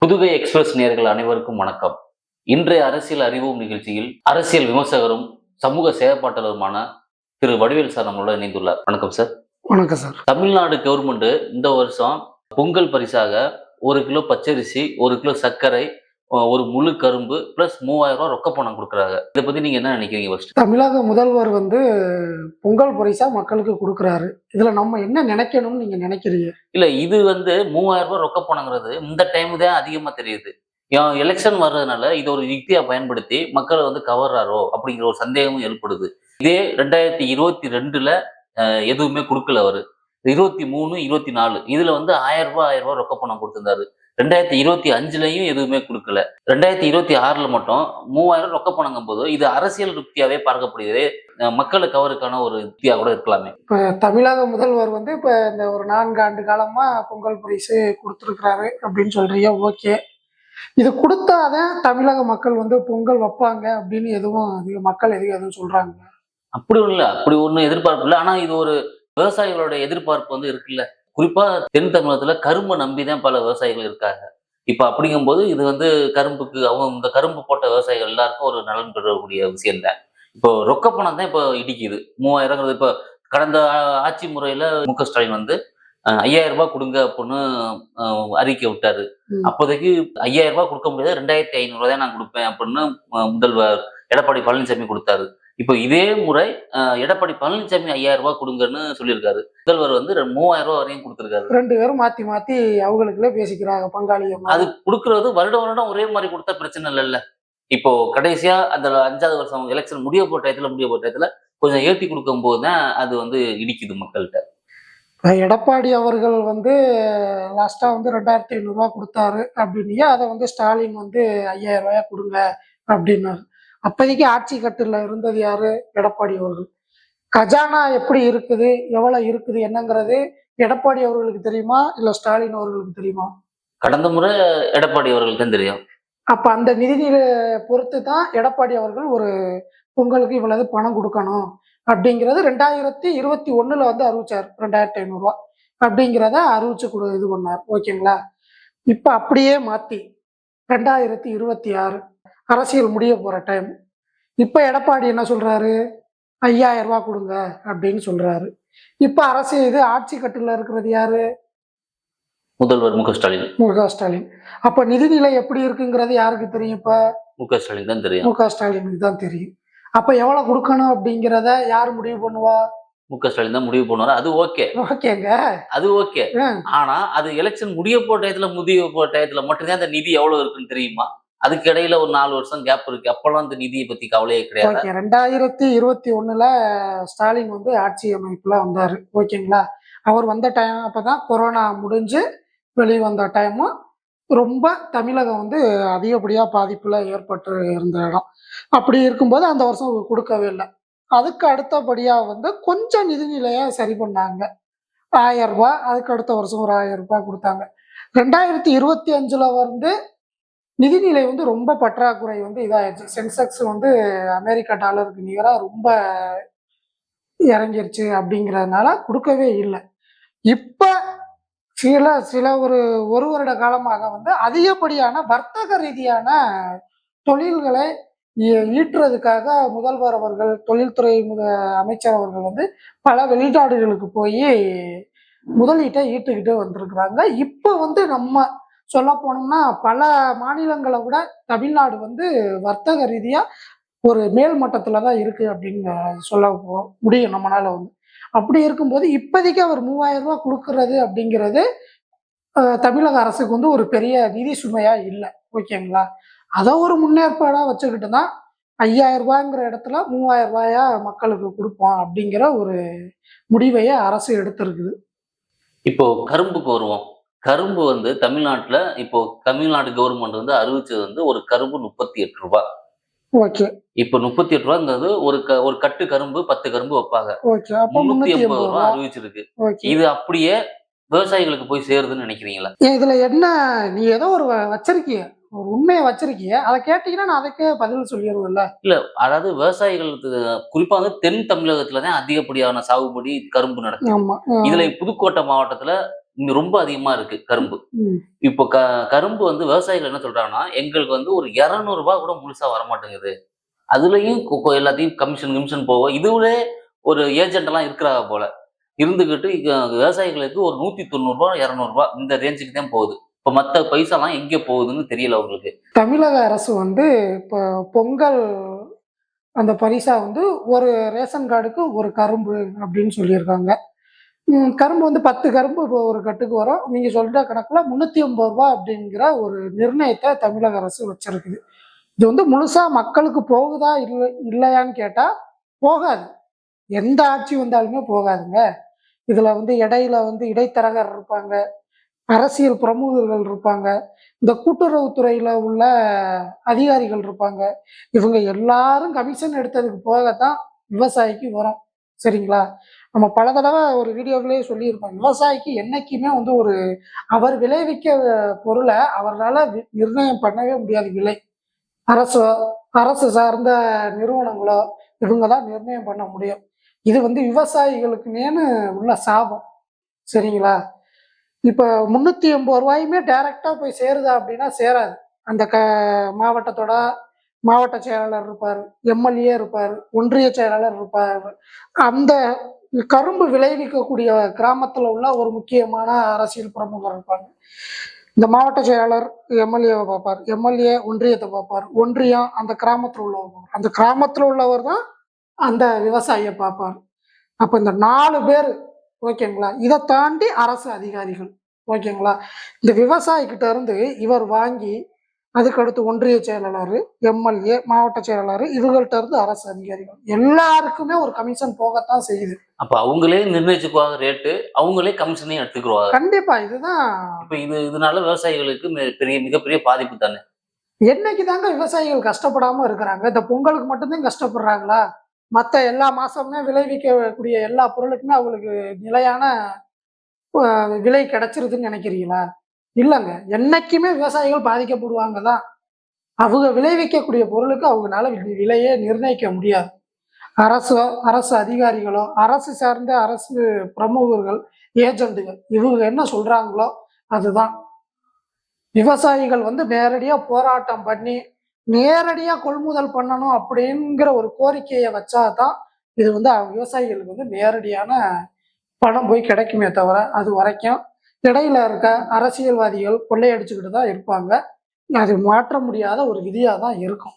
Pudugai express நேயர்கள் அனைவருக்கும் வணக்கம். இன்றைய அரசியல் அறிவோம் நிகழ்ச்சியில் அரசியல் விமர்சகரும் சமூக செயற்பாட்டாளருமான திரு வடிவேல் சார் நம்மளோட இணைந்துள்ளார். வணக்கம் சார். வணக்கம் சார். தமிழ்நாடு கவர்மெண்ட் இந்த வருஷம் பொங்கல் பரிசாக 1 கிலோ பச்சரிசி, 1 கிலோ சர்க்கரை, ஒரு முழு கரும்பு பிளஸ் 3000 ரூபாய் ரொக்க பணம் கொடுக்குறாங்க. இதை பத்தி நீங்க என்ன நினைக்கிறீங்க? ஃபர்ஸ்ட் தமிழக முதல்வர் பொங்கல் பரிசா மக்களுக்கு கொடுக்குறாரு. இதுல நம்ம என்ன நினைக்கணும்னு நீங்க நினைக்கிறீங்க? இல்ல, இது 3000 ரூபாய் ரொக்க பணங்கிறது இந்த டைம் தான் அதிகமா தெரியுது. எலெக்ஷன் வர்றதுனால இதை ஒரு யுக்தியா பயன்படுத்தி மக்களை கவர்றாரோ அப்படிங்கிற ஒரு சந்தேகமும் ஏற்படுது. இதே 2022ல எதுவுமே கொடுக்கல அவரு. 23, 24 இதுல 1000 ரூபாய் ரொக்க பணம் கொடுத்திருந்தாரு. 2025லயும் எதுவுமே கொடுக்கல. 2026ல மட்டும் 3000 ரொக்க பணங்கும் போது இது அரசியல் யுக்தியாவே பார்க்கப்படுகிறது. மக்களை கவருக்கான ஒரு யுக்தியா கூட இருக்கலாமே. இப்ப தமிழக முதல்வர் இப்ப இந்த ஒரு 4 ஆண்டு காலமா பொங்கல் பரிசு கொடுத்துருக்கிறாரு அப்படின்னு சொல்றீங்க. ஓகே, இது கொடுத்தாதான் தமிழக மக்கள் பொங்கல் வைப்பாங்க அப்படின்னு மக்கள் எதுவும் சொல்றாங்க? அப்படி ஒண்ணு இல்ல, அப்படி ஒண்ணு எதிர்பார்ப்பு இல்லை. ஆனா இது ஒரு விவசாயிகளோட எதிர்பார்ப்பு இருக்குல்ல. குறிப்பா தென் தமிழகத்துல கரும்பை நம்பிதான் பல விவசாயிகள் இருக்காங்க. இப்ப அப்படிங்கும்போது இது கரும்புக்கு அவங்க இந்த கரும்பு போட்ட விவசாயிகள் எல்லாருக்கும் ஒரு நலன் பெறக்கூடிய விஷயம் தான். இப்போ ரொக்க பணம் தான் இப்போ இடிக்குது. 3000. இப்ப கடந்த ஆட்சி முறையில மு.க. ஸ்டாலின் 5000 ரூபாய் கொடுங்க அப்படின்னு அறிக்கை விட்டாரு. அப்போதைக்கு 5000 ரூபாய் கொடுக்க முடியாது, 2500 ரூபாய் தான் நான் கொடுப்பேன் அப்படின்னு முதல்வர் எடப்பாடி பழனிசாமி கொடுத்தாரு. இப்போ இதே முறை எடப்பாடி பழனிசாமி 5000 ரூபாய் கொடுங்கன்னு சொல்லியிருக்காரு. முதல்வர் 3000 ரூபாய் வரையும் கொடுத்திருக்காரு. 2 பேரும் மாத்தி மாத்தி அவங்களுக்குள்ள பேசிக்கிறாங்க பங்காளியம். அது கொடுக்கறது வருடம் ஒரே மாதிரி கொடுத்தா பிரச்சனை இல்லைல்ல. இப்போ கடைசியா அந்த 5வது வருஷம் எலெக்ஷன் முடிய போட்ட டயத்துல கொஞ்சம் ஏற்றி கொடுக்கும் போதுதான் அது இடிக்குது மக்கள்கிட்ட. எடப்பாடி அவர்கள் லாஸ்டா 2500 ரூபாய் கொடுத்தாரு அப்படின்னீங்க. அதை ஸ்டாலின் 5000 ரூபாய் கொடுங்க அப்படின்னாரு. அப்போதைக்கு ஆட்சி கட்டுல இருந்தது யாரு? எடப்பாடி அவர்கள். கஜானா எப்படி இருக்குது, எவ்வளவு இருக்குது என்னங்கிறது எடப்பாடி அவர்களுக்கு தெரியுமா இல்ல ஸ்டாலின் அவர்களுக்கு தெரியுமா? கடந்த முறை எடப்பாடி அவர்களுக்கு தான் தெரியும். அப்ப அந்த நிதிநிலை பொறுத்து தான் எடப்பாடி அவர்கள் ஒரு பொங்கலுக்கு இவ்வளவு பணம் கொடுக்கணும் அப்படிங்கிறது 2021ல அறிவிச்சார். 2500 ரூபாய் அப்படிங்கிறத அறிவிச்சு இது பண்ணார். ஓகேங்களா? இப்ப அப்படியே மாத்தி 2026 அரசியல் முடிய போற டைம். இப்ப எடப்பாடி என்ன சொல்றாரு? 5000 ரூபாய் கொடுங்க அப்படின்னு சொல்றாரு. இப்ப இது ஆட்சி கட்டுல இருக்கிறது யாரு? முதல்வர் மு.க. ஸ்டாலின். அப்ப நிதிநிலை எப்படி இருக்குங்கிறது யாருக்கு தெரியும்? இப்ப மு.க. ஸ்டாலின் தான் தெரியும். மு.க. ஸ்டாலினுக்கு தான் தெரியும். அப்ப எவ்வளவு கொடுக்கணும் அப்படிங்கிறத யார் முடிவு பண்ணுவா? மு.க. ஸ்டாலின் தான் முடிவு பண்ணுவாரு. அது ஓகேங்க, அது ஓகே. ஆனா அது எலெக்ஷன் முடிய போட்ட டயத்துல மட்டும்தான் அந்த நிதி எவ்வளவு இருக்குன்னு தெரியுமா? அதுக்கு இடையில ஒரு 4 வருஷம் கேப் இருக்கு. அப்பெல்லாம் அந்த நிதியை பத்தி கவலையே கிடையாது. 2021ல ஸ்டாலின் ஆட்சி அமைப்புல வந்தாரு. ஓகேங்களா? அவர் வந்த டைம் அப்பதான் கொரோனா முடிஞ்சு வெளிவந்த டைமும் ரொம்ப தமிழகம் அதிகப்படியா பாதிப்புல ஏற்பட்டு இருந்த இடம். அப்படி இருக்கும்போது அந்த வருஷம் கொடுக்கவே இல்லை. அதுக்கு அடுத்தபடியா கொஞ்சம் நிதிநிலைய சரி பண்ணாங்க. 1000 ரூபாய். அதுக்கு அடுத்த வருஷம் ஒரு 1000 ரூபாய் கொடுத்தாங்க. 2025ல நிதிநிலை ரொம்ப பற்றாக்குறை இதாயிருச்சு. சென்செக்ஸ் அமெரிக்கா டாலருக்கு நிகரா ரொம்ப இறங்கிருச்சு அப்படிங்கிறதுனால கொடுக்கவே இல்லை. இப்ப சில ஒரு வருட காலமாக அதிகப்படியான வர்த்தக ரீதியான தொழில்களை ஈட்டுறதுக்காக முதல்வர் அவர்கள், தொழில்துறை அமைச்சர் அவர்கள் பல வெளிநாடுகளுக்கு போய் முதலீட்டை ஈட்டுக்கிட்டு வந்திருக்கிறாங்க. இப்ப நம்ம சொல்ல போனோம்னா பல மாநிலங்களை விட தமிழ்நாடு வர்த்தக ரீதியா ஒரு மேல் மட்டத்துல தான் இருக்கு அப்படின்னு சொல்ல முடியும் நம்மளால. அப்படி இருக்கும்போது இப்போதைக்கு அவர் 3000 ரூபாய் கொடுக்கறது அப்படிங்கிறது தமிழக அரசுக்கு ஒரு பெரிய நிதி சுமையா இல்லை. ஓகேங்களா? அதை ஒரு முன்னேற்பாடா வச்சுக்கிட்டு தான் 5000 ரூபாய்ங்கிற இடத்துல 3000 ரூபாயா மக்களுக்கு கொடுப்போம் அப்படிங்கிற ஒரு முடிவையே அரசு எடுத்திருக்குது. இப்போ கரும்புக்கு வருவோம். கரும்பு தமிழ்நாட்டுல இப்போ தமிழ்நாடு கவர்மெண்ட் அறிவிச்சது ஒரு கரும்பு 38 ரூபாய். ஓகே. இப்ப 38 ரூபாங்கிறது ஒரு கட்டு கரும்பு 10 கரும்பு வைப்பாங்க. 380 ரூபாய் அறிவிச்சிருக்கு. இது அப்படியே விவசாயிகளுக்கு போய் சேருதுன்னு நினைக்கிறீங்களா? இதுல என்ன, நீ ஏதோ ஒரு வச்சிருக்கிய, ஒரு உண்மையை வச்சிருக்கிய, அதை கேட்டீங்கன்னா நான் அதுக்கு பதில் சொல்லிடுவேன்ல. இல்ல, அதாவது விவசாயிகளுக்கு குறிப்பா தென் தமிழகத்துலதான் அதிகப்படியான சாகுபடி கரும்பு நடக்கும். இதுல புதுக்கோட்டை மாவட்டத்துல ரொம்ப அதிகமா இருக்கு கரும்பு. ம். இப்போ கரும்பு வந்து விவசாயிகள் என்ன சொல்றாங்கன்னா, எங்களுக்கு வந்து ஒரு ரூ. 200 கூட முழுசா வரமாட்டேங்குது. அதுலயும் எல்லாத்தையும் கமிஷன் கிமிஷன் போக இதுவுலே ஒரு ஏஜென்ட் எல்லாம் இருக்கிறாங்க போல. இருந்துகிட்டு விவசாயிகளுக்கு ஒரு ரூ. 190 ரூ. 200 இந்த ரேஞ்சுக்கு தான் போகுது. இப்ப மத்த பைசாலாம் எங்க போகுதுன்னு தெரியல அவங்களுக்கு. தமிழக அரசு வந்து இப்போ பொங்கல் அந்த பரிசா வந்து ஒரு ரேஷன் கார்டுக்கு ஒரு கரும்பு அப்படின்னு சொல்லியிருக்காங்க. கரும்பு வந்து 10 கரும்பு இப்போ ஒரு கட்டுக்கு வரும். நீங்க சொல்ற கணக்குல ரூ. 380 அப்படிங்கிற ஒரு நிர்ணயத்த தமிழக அரசு வச்சிருக்குது. இது வந்து முழுசா மக்களுக்கு போகுதா இல்லையான்னு கேட்டா போகாது. எந்த ஆட்சி வந்தாலுமே போகாதுங்க. இதுல வந்து இடையில வந்து இடைத்தரகர் இருப்பாங்க. அரசியல் பிரமுகர்கள் இருப்பாங்க. இந்த கூட்டுறவுத்துறையில உள்ள அதிகாரிகள் இருப்பாங்க. இவங்க எல்லாரும் கமிஷன் எடுத்ததுக்கு போகத்தான் விவசாயிக்கு வரும். சரிங்களா? நம்ம பல தடவை ஒரு வீடியோவிலேயே சொல்லியிருப்போம். விவசாயிக்கு என்னைக்குமே வந்து ஒரு அவர் விளைவிக்க பொருள அவரால நிர்ணயம் பண்ணவே முடியாது விலை. அரசோ, அரசு சார்ந்த நிறுவனங்களோ இவங்க தான் நிர்ணயம் பண்ண முடியும். இது வந்து விவசாயிகளுக்குன்னேன்னு உள்ள சாபம். சரிங்களா? இப்ப ரூ. 380 டைரக்ட்டா போய் சேருதா அப்படின்னா சேராது. அந்த மாவட்டத்தோட மாவட்ட செயலாளர் இருப்பாரு, எம்எல்ஏ இருப்பாரு, ஒன்றிய செயலாளர் இருப்பாரு. அந்த கரும்பு விளைவிக்கக்கூடிய கிராமத்துல உள்ள ஒரு முக்கியமான அரசியல் பிரமுகர் இருப்பாங்க. இந்த மாவட்ட செயலாளர் எம்எல்ஏவை பார்ப்பார், எம்எல்ஏ ஒன்றியத்தை பார்ப்பார், ஒன்றியம் அந்த கிராமத்துல உள்ளவர், அந்த கிராமத்துல உள்ளவர் தான் அந்த விவசாயியை பார்ப்பார். அப்ப இந்த 4 பேர் ஓகேங்களா? இதை தாண்டி அரசு அதிகாரிகள் ஓகேங்களா? இந்த விவசாயிகிட்ட இருந்து இவர் வாங்கி அதுக்கடுத்து ஒன்றிய செயலாளர், எம்எல்ஏ, மாவட்ட செயலாளர் இவங்கள்ட்ட இருந்து அரசு அதிகாரிகள் எல்லாருக்குமே ஒரு கமிஷன் போகத்தான் செய்யுது. அப்ப அவங்களே நிர்ணயிச்சுக்குவாங்க ரேட்டு, அவங்களே கமிஷனையும் எடுத்துக்குருவாங்க. கண்டிப்பா இதுதான். இப்ப இதனால விவசாயிகளுக்கு மிகப்பெரிய பாதிப்பு தானே. என்னைக்கு தாங்க விவசாயிகள் கஷ்டப்படாம இருக்கிறாங்க? இந்த பொங்கலுக்கு மட்டும்தான் கஷ்டப்படுறாங்களா? மத்த எல்லா மாசமுமே விளைவிக்கக்கூடிய எல்லா பொருளுக்குமே அவங்களுக்கு நிலையான விலை கிடைச்சிருதுன்னு நினைக்கிறீங்களா? இல்லங்க. என்னைக்குமே விவசாயிகள் பாதிக்கப்படுவாங்க தான். அவங்க விளைவிக்கக்கூடிய பொருளுக்கு அவங்கனால விலையே நிர்ணயிக்க முடியாது. அரசோ, அரசு அதிகாரிகளோ, அரசு சார்ந்த அரசு பிரமுகர்கள், ஏஜெண்டுகள் இவங்க என்ன சொல்றாங்களோ அதுதான். விவசாயிகள் வந்து நேரடியா போராட்டம் பண்ணி, நேரடியா கொள்முதல் பண்ணணும் அப்படிங்கிற ஒரு கோரிக்கையை வச்சாதான் இது வந்து விவசாயிகளுக்கு வந்து நேரடியான பணம் போய் கிடைக்குமே தவிர, அது வரைக்கும் இடையில இருக்க அரசியல்வாதிகள் கொள்ளையடிச்சுக்கிட்டு தான் இருப்பாங்க. அது மாற்ற முடியாத ஒரு விதியா தான் இருக்கும்.